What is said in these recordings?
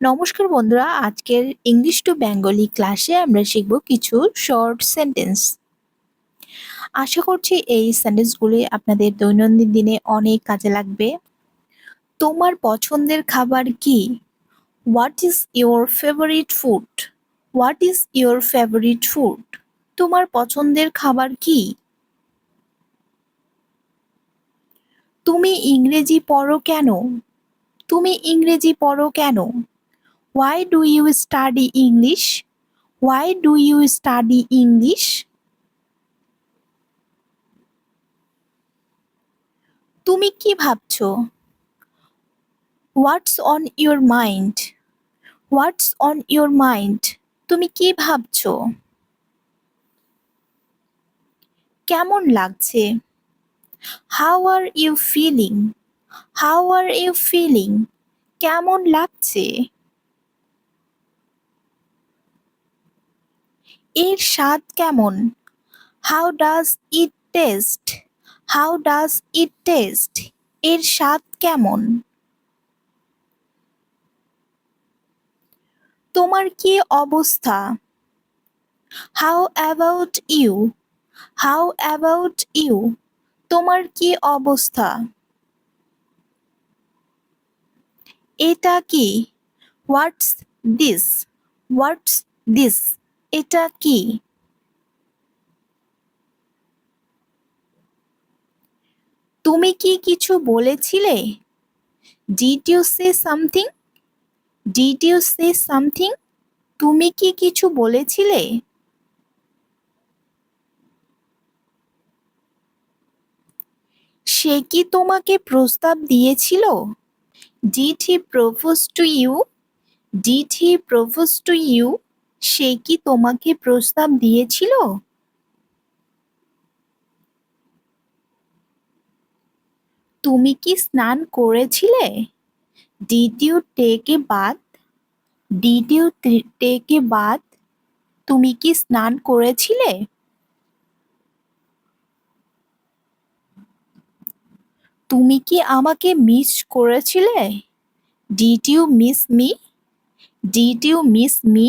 নমস্কার বন্ধুরা, আজকের ইংলিশ টু বেঙ্গলি ক্লাসে আমরা শিখব কিছু শর্ট সেন্টেন্স। আশা করছি এই সেন্টেন্সগুলি আপনাদের দৈনন্দিন দিনে অনেক কাজে লাগবে। তোমার পছন্দের খাবার কি? What is your favourite food? What is your favourite food? তোমার পছন্দের খাবার কি? তুমি ইংরেজি পড়ো কেন? তুমি ইংরেজি পড়ো কেন? Why do you study English? Why do you study English? তুমি কি ভাবছো? What's on your mind? What's on your mind? তুমি কি ভাবছো? কেমন লাগছে? How are you feeling? How are you feeling? কেমন লাগছে? এর স্বাদ কেমন? How does it taste? How does it taste? এর স্বাদ কেমন? তোমার কি অবস্থা? How about you? How about you? তোমার কি অবস্থা? এটা কি? What's this? What's this? এটা কি? তুমি কি কিছু বলেছিলে? Did you say something? Did you say something? তুমি কি কিছু বলেছিলে? সে কি তোমাকে প্রস্তাব দিয়েছিল? Did he propose to you? Did he propose to you? সে কি তোমাকে প্রস্তাব দিয়েছিল? তুমি কি স্নান করেছিলে? Did you take a bath? Did you take a bath? তুমি কি স্নান করেছিলে? তুমি কি আমাকে মিস করেছিলে? Did you miss me? Did you miss me?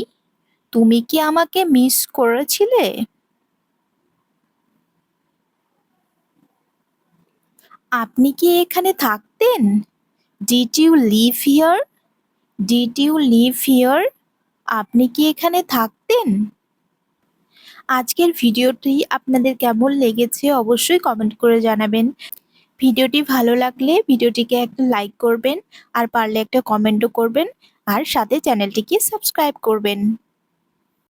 তুমি কি আমাকে মিস করেছিলে? আপনি কি এখানে থাকতেন? Did you live here? Did you live here? আপনি কি এখানে থাকতেন? আজকের ভিডিওটি আপনাদের কেমন লেগেছে অবশ্যই কমেন্ট করে জানাবেন। ভিডিওটি ভালো লাগলে ভিডিওটিকে একটা লাইক করবেন, আর পারলে একটা কমেন্টও করবেন, আর সাথে চ্যানেলটিকে সাবস্ক্রাইব করবেন।